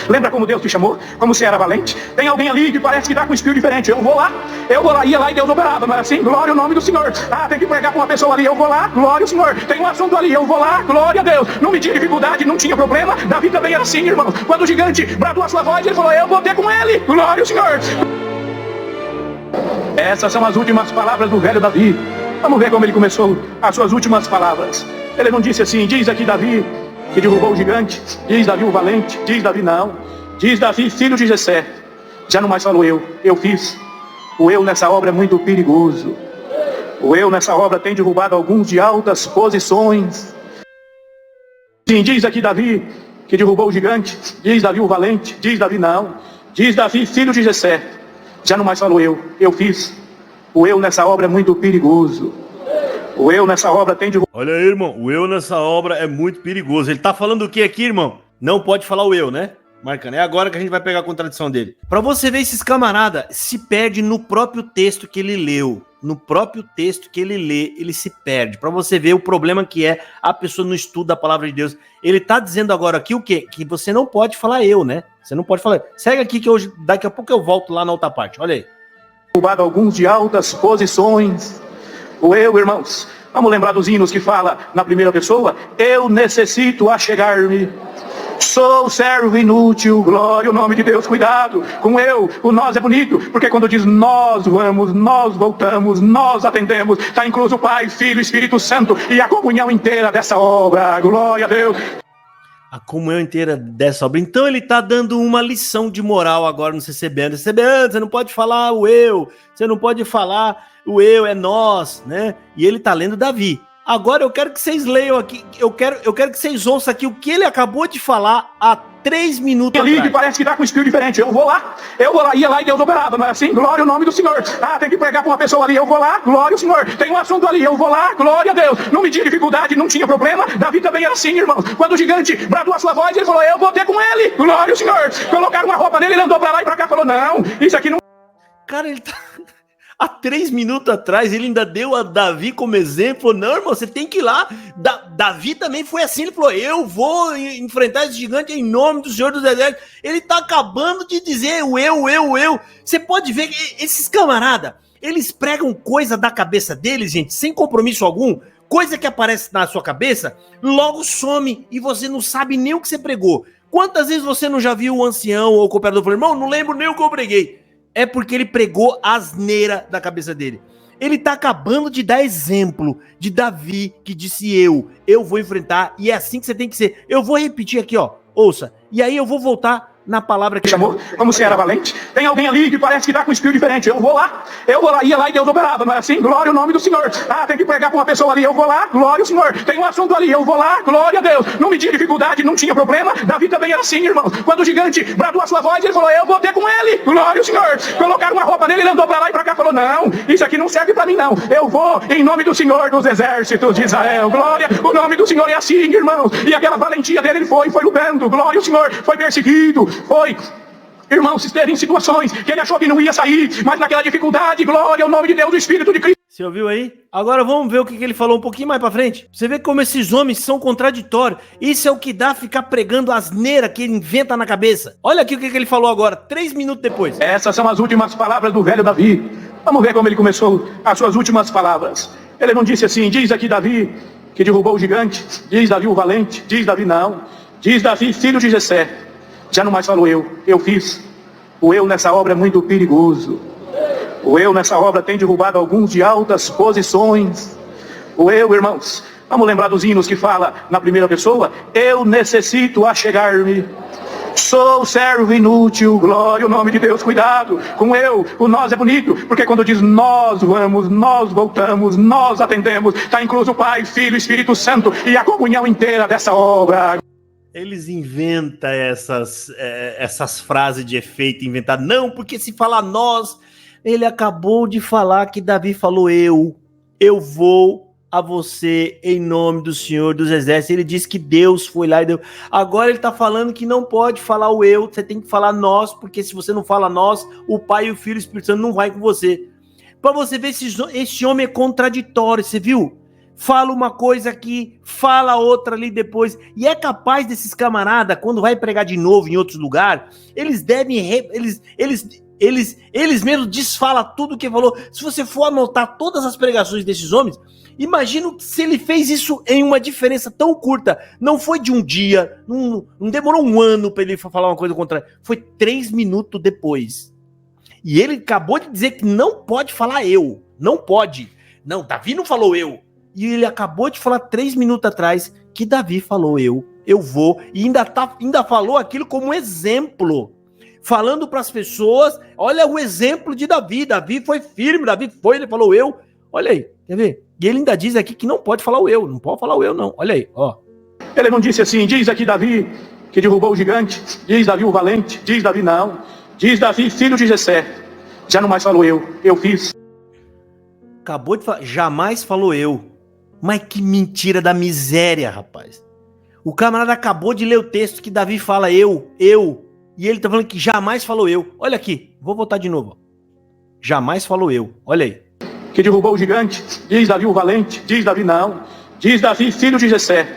Lembra como Deus te chamou? Como você era valente? Tem alguém ali que parece que está com um espírito diferente. Eu vou lá, ia lá e Deus operava, não é assim? Glória ao nome do Senhor. Ah, tem que pregar para uma pessoa ali, eu vou lá, glória ao Senhor. Tem um assunto ali, eu vou lá, glória a Deus. Não me tinha dificuldade, não tinha problema. Davi também era assim, irmão. Quando o gigante bradou a sua voz, ele falou, eu vou ter com ele, glória ao Senhor. Essas são as últimas palavras do velho Davi. Vamos ver como ele começou as suas últimas palavras. Ele não disse assim, diz aqui Davi que derrubou o gigante, diz Davi o valente, diz Davi não, diz Davi filho de Jessé. Já não mais falou eu fiz. O eu nessa obra é muito perigoso. O eu nessa obra tem derrubado alguns de altas posições. Sim, diz aqui Davi que derrubou o gigante, diz Davi o valente, diz Davi não, diz Davi filho de Jessé. Já não mais falou eu fiz. O eu nessa obra é muito perigoso. O eu nessa obra tem derrubado. Olha aí, irmão, o eu nessa obra é muito perigoso. Ele tá falando o que aqui, irmão? Não pode falar o eu, né? Marcando, é agora que a gente vai pegar a contradição dele. Pra você ver, esses camarada se perde no próprio texto que ele leu. No próprio texto que ele lê, ele se perde. Pra você ver o problema que é a pessoa não estuda a palavra de Deus. Ele tá dizendo agora aqui o quê? Que você não pode falar eu, né? Você não pode falar. Segue aqui que hoje, daqui a pouco eu volto lá na outra parte. Olha aí. Derrubado alguns de altas posições. O eu, irmãos. Vamos lembrar dos hinos que fala na primeira pessoa. Eu necessito achegar-me. Sou servo inútil, glória ao nome de Deus, cuidado com eu, o nós é bonito, porque quando diz nós vamos, nós voltamos, nós atendemos, está incluso o Pai, Filho, Espírito Santo e a comunhão inteira dessa obra, glória a Deus. A comunhão inteira dessa obra. Então ele tá dando uma lição de moral agora no CCBN. CCBN, você não pode falar o eu, você não pode falar o eu, é nós, né? E ele tá lendo Davi. Agora eu quero que vocês leiam aqui, eu quero que vocês ouçam aqui o que ele acabou de falar há 3 minutos ali atrás. Que parece que está com um espírito diferente. Eu vou lá, ia lá e Deus operava, não é assim? Glória ao nome do Senhor. Ah, tem que pregar para uma pessoa ali, eu vou lá, glória ao Senhor. Tem um assunto ali, eu vou lá, glória a Deus. Não me tinha dificuldade, não tinha problema. Davi também era assim, irmão. Quando o gigante bradou a sua voz, ele falou, eu vou ter com ele, glória ao Senhor. Colocaram uma roupa nele, ele andou para lá e para cá, falou, não, isso aqui não... Cara, ele tá... Há 3 minutos atrás, ele ainda deu a Davi como exemplo. Não, irmão, você tem que ir lá. Davi também foi assim. Ele falou, eu vou enfrentar esse gigante em nome do Senhor dos Exércitos. Ele tá acabando de dizer o eu. Você pode ver que esses camaradas, eles pregam coisa da cabeça deles, gente, sem compromisso algum. Coisa que aparece na sua cabeça, logo some e você não sabe nem o que você pregou. Quantas vezes você não já viu o ancião ou o cooperador falando, irmão, não lembro nem o que eu preguei. É porque ele pregou a asneira da cabeça dele. Ele tá acabando de dar exemplo de Davi, que disse eu vou enfrentar, e é assim que você tem que ser. Eu vou repetir aqui, ó, ouça, e aí eu vou voltar na palavra que chamou, como você era valente. Tem alguém ali que parece que está com um espírito diferente. Eu vou lá, ia lá e Deus operava, não é assim? Glória ao nome do Senhor. Ah, tem que pregar para uma pessoa ali, eu vou lá, glória ao Senhor. Tem um assunto ali, eu vou lá, glória a Deus. Não me tinha dificuldade, não tinha problema. Davi também era assim, irmão. Quando o gigante bradou a sua voz, ele falou, eu vou ter com ele, glória ao Senhor. Colocaram uma roupa nele, ele andou para lá e para cá, falou, não, isso aqui não serve para mim não. Eu vou em nome do Senhor dos exércitos de Israel, glória, o nome do Senhor é assim, irmãos. E aquela valentia dele, ele foi lutando, glória ao Senhor, foi perseguido, foi... Irmãos, esteve em situações que ele achou que não ia sair, mas naquela dificuldade, glória ao nome de Deus, do Espírito de Cristo. Você ouviu aí? Agora vamos ver o que ele falou um pouquinho mais pra frente. Você vê como esses homens são contraditórios. Isso é o que dá ficar pregando asneira que ele inventa na cabeça. Olha aqui o que ele falou agora, 3 minutos depois. Essas são as últimas palavras do velho Davi. Vamos ver como ele começou as suas últimas palavras. Ele não disse assim, diz aqui Davi que derrubou o gigante, diz Davi o valente, diz Davi não, diz Davi filho de Jessé. Já não mais falou eu fiz. O eu nessa obra é muito perigoso. O eu nessa obra tem derrubado alguns de altas posições. O eu, irmãos, vamos lembrar dos hinos que fala na primeira pessoa. Eu necessito achegar-me. Sou servo inútil, glória ao nome de Deus, cuidado com eu, o nós é bonito, porque quando diz nós vamos, nós voltamos, nós atendemos, está incluso o Pai, Filho, Espírito Santo e a comunhão inteira dessa obra. Eles inventam essas frases de efeito inventadas. Não, porque se falar nós, ele acabou de falar que Davi falou eu vou a você em nome do Senhor dos Exércitos. Ele disse que Deus foi lá e deu. Agora ele está falando que não pode falar o eu, você tem que falar nós, porque se você não fala nós, o Pai, o Filho e o Espírito Santo não vai com você. Para você ver, esse homem é contraditório, você viu? fala uma coisa aqui, fala outra ali depois. E é capaz desses camaradas, quando vai pregar de novo em outros lugares, eles devem... Eles mesmos desfalam tudo que falou. Se você for anotar todas as pregações desses homens, imagino se ele fez isso em uma diferença tão curta. Não foi de um dia, não demorou um ano para ele falar uma coisa contrária. Foi 3 minutos depois. E ele acabou de dizer que não pode falar eu. Não pode. Não, Davi não falou eu. E ele acabou de falar 3 minutos atrás que Davi falou eu vou. E ainda falou aquilo como exemplo. Falando para as pessoas, olha o exemplo de Davi. Davi foi firme, ele falou eu. Olha aí, quer ver? E ele ainda diz aqui que não pode falar o eu. Não pode falar o eu, não. Olha aí, ó. Ele não disse assim, diz aqui Davi que derrubou o gigante, diz Davi o valente, diz Davi não, diz Davi filho de Jessé. Já não mais falou eu fiz. Acabou de falar, jamais falou eu. Mas que mentira da miséria, rapaz. O camarada acabou de ler o texto que Davi fala eu. E ele tá falando que jamais falou eu. Olha aqui, vou voltar de novo. Jamais falou eu, olha aí. Que derrubou o gigante, diz Davi o valente, diz Davi não, diz Davi filho de Jessé.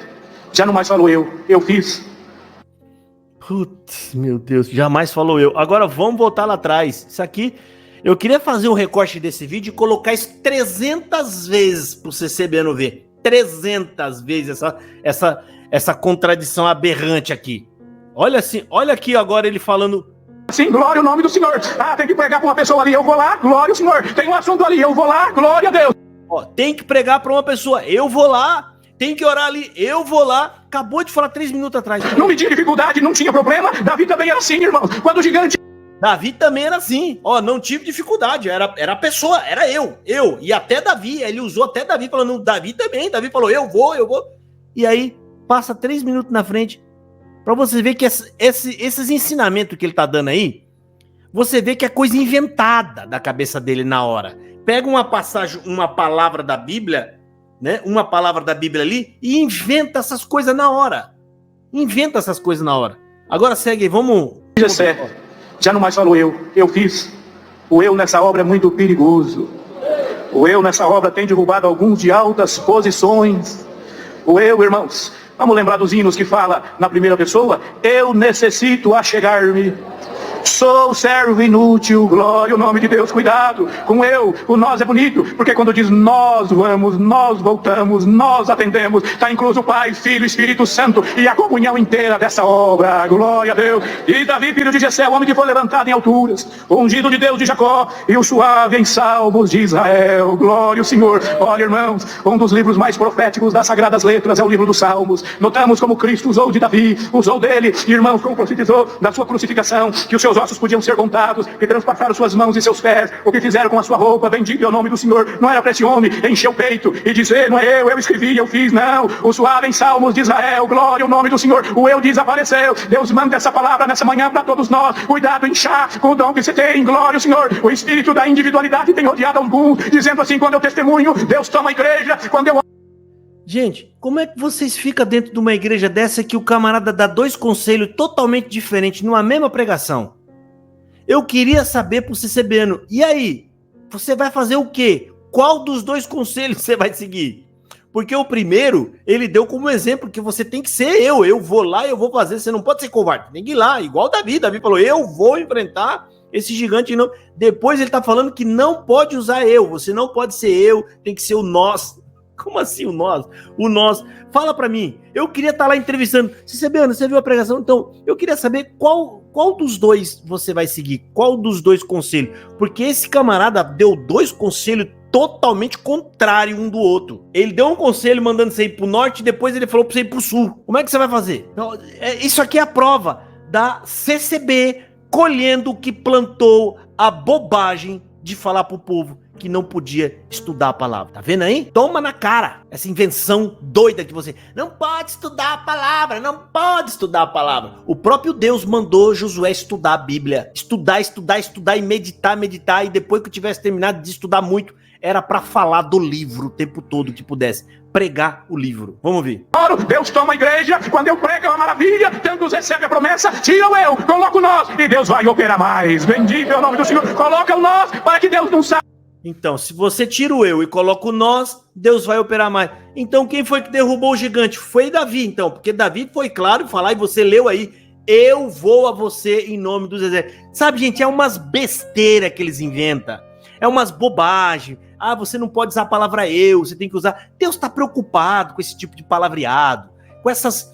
Já não mais falou eu fiz. Putz, meu Deus, jamais falou eu. Agora vamos voltar lá atrás. Isso aqui, eu queria fazer um recorte desse vídeo e colocar isso 300 vezes pro CCBano ver. 300 vezes essa contradição aberrante aqui. Olha assim, olha aqui agora ele falando... Sim, glória ao nome do Senhor. Ah, tem que pregar para uma pessoa ali, eu vou lá, glória ao Senhor. Tem um assunto ali, eu vou lá, glória a Deus. Ó, tem que pregar para uma pessoa, eu vou lá. Tem que orar ali, eu vou lá. Acabou de falar 3 minutos atrás. Não me tinha dificuldade, não tinha problema. Davi também era assim, irmão. Quando o gigante... Davi também era assim. Ó, não tive dificuldade, era a pessoa, era eu. E até Davi, ele usou até Davi, falando, Davi também. Davi falou, eu vou. E aí, passa 3 minutos na frente. Pra você ver que esses ensinamentos que ele tá dando aí, você vê que é coisa inventada da cabeça dele na hora. Pega uma passagem, uma palavra da Bíblia, né? Uma palavra da Bíblia ali e inventa essas coisas na hora. Agora segue aí, vamos... Já não mais falou eu fiz. O eu nessa obra é muito perigoso. O eu nessa obra tem derrubado alguns de altas posições. O eu, irmãos... Vamos lembrar dos hinos que fala na primeira pessoa? Eu necessito achegar-me. Sou servo inútil, glória ao nome de Deus, cuidado com o nós é bonito, porque quando diz nós vamos, nós voltamos, nós atendemos, está incluso o Pai, Filho, Espírito Santo e a comunhão inteira dessa obra, glória a Deus. E Davi, filho de Jessé, o homem que foi levantado em alturas, o ungido de Deus de Jacó e o suave em salmos de Israel, glória ao Senhor. Olha, irmãos, um dos livros mais proféticos das Sagradas Letras é o livro dos Salmos. Notamos como Cristo usou de Davi, usou dele, irmãos, como profetizou da sua crucificação, que os seus ossos podiam ser contados, que transpassaram suas mãos e seus pés, o que fizeram com a sua roupa, bendito é o nome do Senhor. Não era para esse homem encher o peito e dizer, não é eu escrevi, eu fiz, não. O suave em salmos de Israel, glória ao nome do Senhor. O eu desapareceu. Deus manda essa palavra nessa manhã para todos nós. Cuidado em chá com o dom que você tem, glória ao Senhor. O espírito da individualidade tem rodeado algum, dizendo assim, quando eu testemunho, Deus toma a igreja, quando eu... Gente, como é que vocês ficam dentro de uma igreja dessa que o camarada dá 2 conselhos totalmente diferentes numa mesma pregação? Eu queria saber pro CCBano, e aí? Você vai fazer o quê? Qual dos 2 conselhos você vai seguir? Porque o primeiro, ele deu como exemplo que você tem que ser eu vou lá e eu vou fazer, você não pode ser covarde, tem que ir lá, igual Davi falou, eu vou enfrentar esse gigante. Não. Depois ele tá falando que não pode usar você não pode ser eu, tem que ser o nós. Como assim o nós? O nós. Fala pra mim. Eu queria estar lá entrevistando. CCBano, você viu a pregação? Então, eu queria saber qual dos 2 você vai seguir. Qual dos 2 conselhos? Porque esse camarada deu 2 conselhos totalmente contrários um do outro. Ele deu um conselho mandando você ir pro norte e depois ele falou pra você ir pro sul. Como é que você vai fazer? Então, isso aqui é a prova da CCB colhendo o que plantou, a bobagem de falar pro povo que não podia estudar a palavra. Tá vendo aí? Toma na cara essa invenção doida que você... Não pode estudar a palavra, não pode estudar a palavra. O próprio Deus mandou Josué estudar a Bíblia. Estudar e meditar. E depois que eu tivesse terminado de estudar muito, era pra falar do livro o tempo todo que pudesse. Pregar o livro. Vamos ver. Deus toma a igreja, quando eu prego é uma maravilha, tantos recebem a promessa, tira o eu, coloca o nós, e Deus vai operar mais. Bendito é o nome do Senhor. Coloca o nós, para que Deus não saiba. Então, se você tira o eu e coloca o nós, Deus vai operar mais. Então, quem foi que derrubou o gigante? Foi Davi, então, porque Davi foi claro em falar, e você leu aí, eu vou a você em nome dos exércitos. Sabe, gente, é umas besteiras que eles inventam, é umas bobagens. Ah, você não pode usar a palavra eu, você tem que usar... Deus está preocupado com esse tipo de palavreado, com essas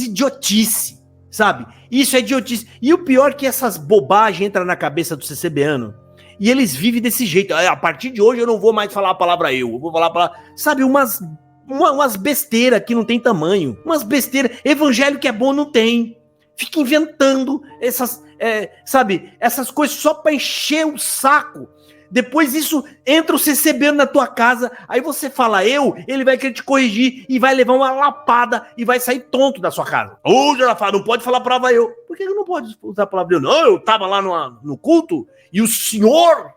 idiotices, sabe? Isso é idiotice. E o pior é que essas bobagens entram na cabeça do CCBano, e eles vivem desse jeito. A partir de hoje eu não vou mais falar a palavra eu vou falar a palavra... Sabe, umas besteiras que não tem tamanho. Umas besteiras. Evangelho que é bom não tem. Fica inventando essas coisas só para encher o saco. Depois isso entra o CCBano na tua casa, aí você fala ele vai querer te corrigir e vai levar uma lapada e vai sair tonto da sua casa. Hoje ela fala, não pode falar a palavra eu. Por que não pode usar a palavra eu? Não, eu tava lá no culto e o senhor,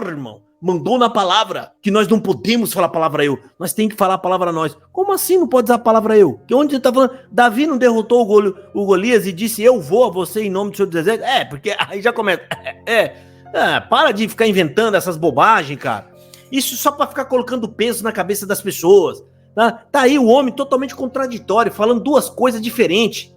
irmão, mandou na palavra que nós não podemos falar a palavra eu, nós temos que falar a palavra nós. Como assim não pode usar a palavra eu? Que onde você tá falando? Davi não derrotou o Golias e disse, eu vou a você em nome do Senhor dos Exércitos? Porque aí já começa, para de ficar inventando essas bobagens, cara. Isso só pra ficar colocando peso na cabeça das pessoas. Tá aí o homem totalmente contraditório, falando duas coisas diferentes.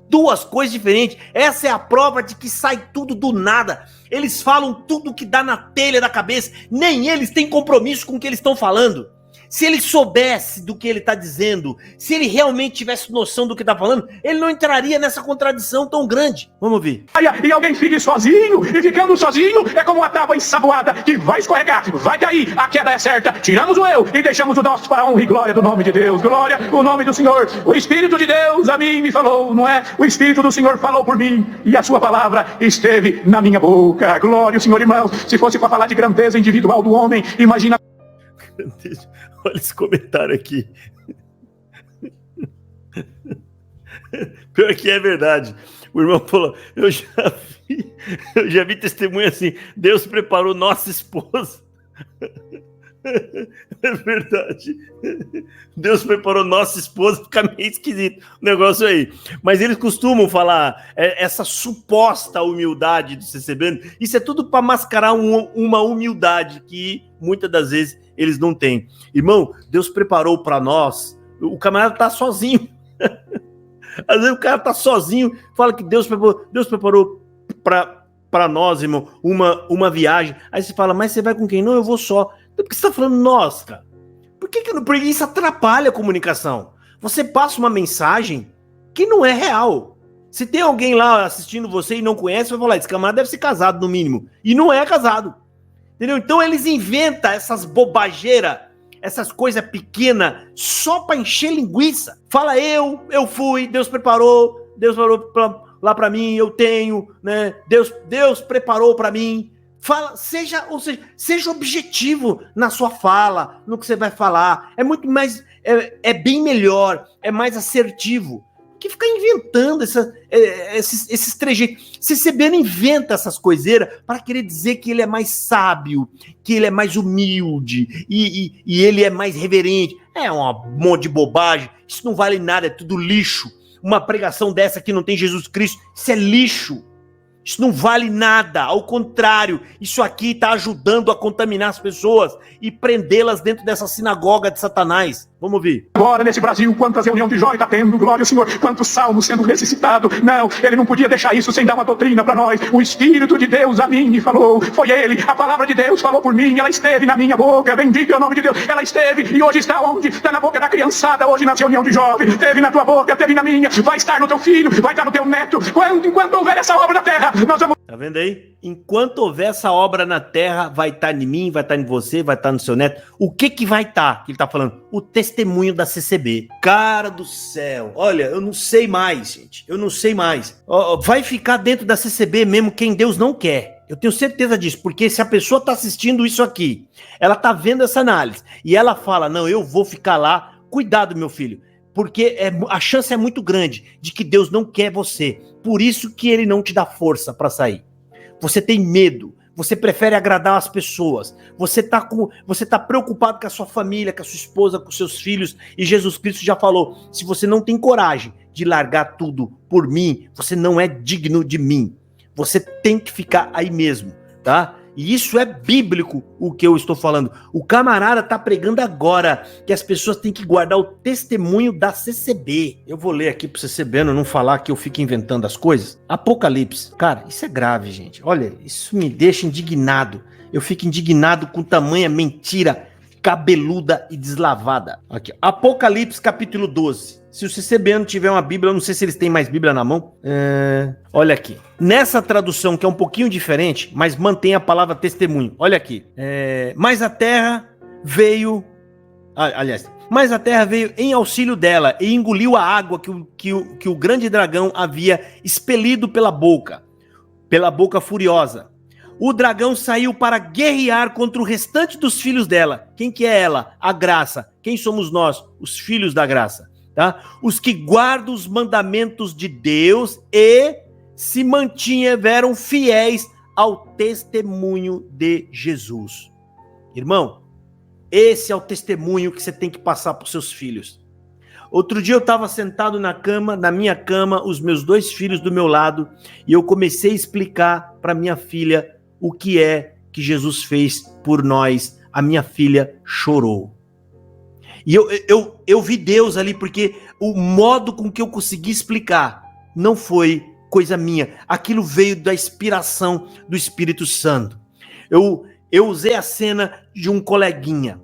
Essa é a prova de que sai tudo do nada. Eles falam tudo que dá na telha da cabeça. Nem eles têm compromisso com o que eles estão falando. Se ele soubesse do que ele está dizendo, se ele realmente tivesse noção do que está falando, ele não entraria nessa contradição tão grande. Vamos ouvir. E alguém fique sozinho, e ficando sozinho é como uma tábua ensaboada que vai escorregar, vai cair, a queda é certa. Tiramos o eu e deixamos o nosso para a honra e glória do nome de Deus. Glória, o nome do Senhor. O Espírito de Deus a mim me falou, não é? O Espírito do Senhor falou por mim e a sua palavra esteve na minha boca. Glória ao Senhor, irmãos. Se fosse para falar de grandeza individual do homem, imagina... Olha esse comentário aqui. Pior que é verdade. O irmão falou, eu já vi testemunho assim, Deus preparou nossa esposa. É verdade. Deus preparou nossa esposa, fica meio esquisito o negócio aí. Mas eles costumam falar essa suposta humildade do CCBano. Isso é tudo para mascarar uma humildade que muitas das vezes eles não têm. Irmão, Deus preparou para nós. O camarada tá sozinho. Às vezes o cara tá sozinho, fala que Deus preparou para nós, irmão, uma viagem. Aí você fala, mas você vai com quem? Não, eu vou só. Então por que você tá falando nós, cara? Porque isso atrapalha a comunicação. Você passa uma mensagem que não é real. Se tem alguém lá assistindo você e não conhece, vai falar, esse camarada deve ser casado no mínimo. E não é casado. Entendeu? Então eles inventam essas bobageiras, essas coisas pequenas, só para encher linguiça. Fala eu fui, Deus preparou lá para mim, eu tenho, né? Deus preparou para mim. Fala, seja objetivo na sua fala, no que você vai falar. É muito mais, é bem melhor, é mais assertivo. Que ficar inventando esses trejeitos. CCBano inventa essas coiseiras para querer dizer que ele é mais sábio, que ele é mais humilde e ele é mais reverente. É um monte de bobagem. Isso não vale nada, é tudo lixo. Uma pregação dessa que não tem Jesus Cristo, isso é lixo. Isso não vale nada, ao contrário, isso aqui está ajudando a contaminar as pessoas e prendê-las dentro dessa sinagoga de Satanás. Vamos ouvir. Agora nesse Brasil, quantas reuniões de Jó está tendo, glória ao Senhor, quantos salmos sendo ressuscitados. Não, ele não podia deixar isso sem dar uma doutrina para nós. O Espírito de Deus a mim me falou, foi ele, a palavra de Deus falou por mim, ela esteve na minha boca, bendito é o nome de Deus, ela esteve e hoje está onde? Está na boca da criançada, hoje na reunião de jovens, teve na tua boca, teve na minha, vai estar no teu filho, vai estar no teu neto, enquanto houver essa obra na terra, nós vamos... Tá vendo aí? Enquanto houver essa obra na terra, vai estar em mim, vai estar em você, vai estar no seu neto. O que vai estar? Que ele tá falando? O testemunho da CCB. Cara do céu. Olha, eu não sei mais, gente. Eu não sei mais. Vai ficar dentro da CCB mesmo quem Deus não quer. Eu tenho certeza disso, porque se a pessoa tá assistindo isso aqui, ela tá vendo essa análise, e ela fala, não, eu vou ficar lá, cuidado, meu filho. Porque a chance é muito grande de que Deus não quer você. Por isso que ele não te dá força para sair. Você tem medo. Você prefere agradar as pessoas. Você tá preocupado com a sua família, com a sua esposa, com os seus filhos. E Jesus Cristo já falou, se você não tem coragem de largar tudo por mim, você não é digno de mim. Você tem que ficar aí mesmo, tá? E isso é bíblico o que eu estou falando. O camarada está pregando agora que as pessoas têm que guardar o testemunho da CCB. Eu vou ler aqui para o CCB, não falar que eu fico inventando as coisas. Apocalipse. Cara, isso é grave, gente. Olha, isso me deixa indignado. Eu fico indignado com tamanha mentira cabeluda e deslavada. Aqui, Apocalipse capítulo 12. Se o CCBano tiver uma Bíblia, eu não sei se eles têm mais Bíblia na mão. Olha aqui. Nessa tradução, que é um pouquinho diferente, mas mantém a palavra testemunho. Olha aqui. Mas a terra veio... Mas a terra veio em auxílio dela e engoliu a água que o grande dragão havia expelido pela boca furiosa. O dragão saiu para guerrear contra o restante dos filhos dela. Quem que é ela? A graça. Quem somos nós? Os filhos da graça. Tá? Os que guardam os mandamentos de Deus e se mantiveram fiéis ao testemunho de Jesus. Irmão, esse é o testemunho que você tem que passar para os seus filhos. Outro dia eu estava sentado na minha cama, os meus 2 filhos do meu lado, e eu comecei a explicar para minha filha o que é que Jesus fez por nós. A minha filha chorou. E eu vi Deus ali, porque o modo com que eu consegui explicar não foi coisa minha. Aquilo veio da inspiração do Espírito Santo. Eu usei a cena de um coleguinha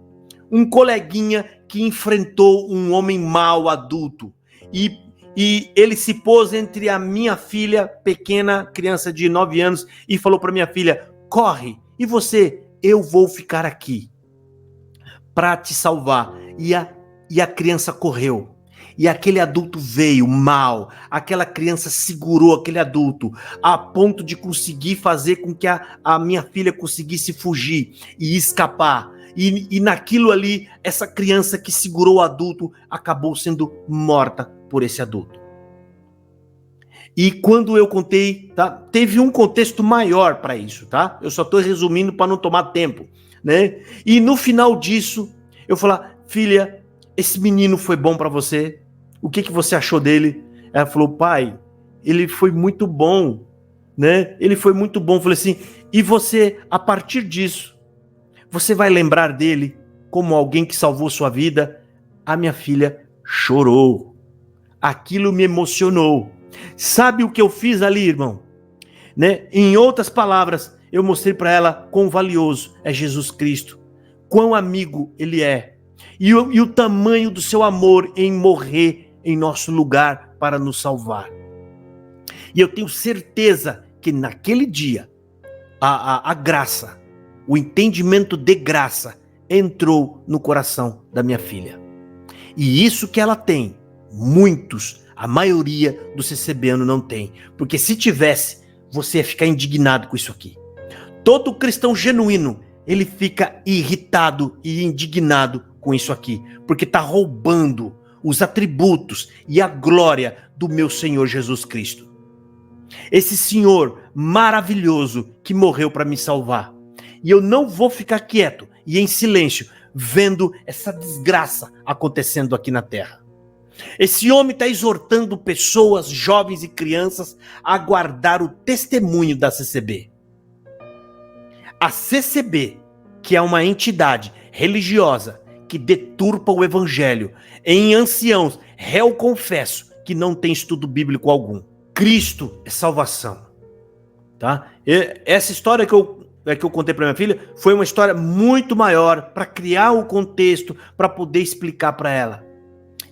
que enfrentou um homem mau, adulto. E ele se pôs entre a minha filha, pequena, criança de 9 anos, e falou para minha filha, corre, e você, eu vou ficar aqui para te salvar. E a criança correu. E aquele adulto veio mal. Aquela criança segurou aquele adulto a ponto de conseguir fazer com que a minha filha conseguisse fugir e escapar. E naquilo ali, essa criança que segurou o adulto acabou sendo morta por esse adulto. E quando eu contei, tá, teve um contexto maior para isso, tá? Eu só estou resumindo para não tomar tempo, né? E no final disso, eu falei, filha, esse menino foi bom para você? O que você achou dele? Ela falou, pai, ele foi muito bom, né? Ele foi muito bom. Eu falei assim, e você, a partir disso, você vai lembrar dele como alguém que salvou sua vida? A minha filha chorou. Aquilo me emocionou. Sabe o que eu fiz ali, irmão? Né? Em outras palavras, eu mostrei para ela quão valioso é Jesus Cristo, quão amigo ele é, e o tamanho do seu amor em morrer em nosso lugar para nos salvar. E eu tenho certeza que naquele dia, a graça, o entendimento de graça entrou no coração da minha filha. E isso que ela tem, muitos, a maioria do CCBano não tem. Porque se tivesse, você ia ficar indignado com isso aqui. Todo cristão genuíno, ele fica irritado e indignado com isso aqui. Porque está roubando os atributos e a glória do meu Senhor Jesus Cristo. Esse Senhor maravilhoso que morreu para me salvar. E eu não vou ficar quieto e em silêncio vendo essa desgraça acontecendo aqui na terra. Esse homem está exortando pessoas, jovens e crianças a guardar o testemunho da CCB. A CCB, que é uma entidade religiosa que deturpa o evangelho em anciãos, réu confesso que não tem estudo bíblico algum. Cristo é salvação. Tá? Essa história que eu contei para minha filha foi uma história muito maior para criar o contexto, para poder explicar para ela.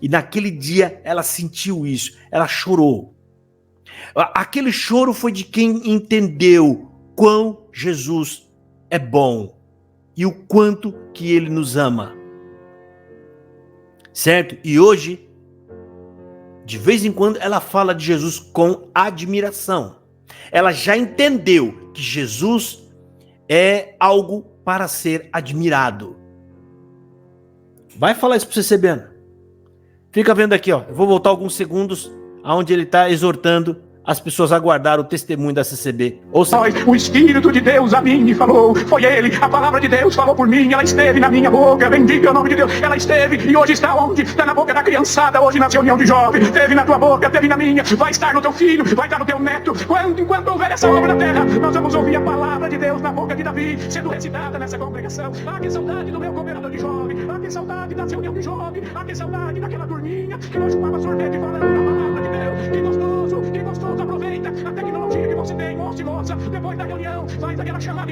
E naquele dia ela sentiu isso, ela chorou. Aquele choro foi de quem entendeu quão Jesus é bom e o quanto que ele nos ama. Certo? E hoje, de vez em quando, ela fala de Jesus com admiração. Ela já entendeu que Jesus é algo para ser admirado. Vai falar isso para você, CCBano. Fica vendo aqui, ó. Eu vou voltar alguns segundos aonde ele está exortando as pessoas aguardaram o testemunho da CCB. Ou seja, O Espírito de Deus a mim me falou, foi ele, a palavra de Deus falou por mim, ela esteve na minha boca, bendito é o nome de Deus, ela esteve e hoje está onde? Está na boca da criançada, hoje na reunião de jovens, teve na tua boca, teve na minha, vai estar no teu filho, vai estar no teu neto, enquanto houver essa obra na terra, nós vamos ouvir a palavra de Deus na boca de Davi, sendo recitada nessa congregação. Ah, que saudade do meu cooperador de jovem, ah, que saudade da reunião de jovem, ah, que saudade daquela turminha, que nós chupava sorvete falando da palavra de Deus, que gostoso, aproveita a tecnologia que você tem, moça e moça, depois da reunião, faz aquela chamada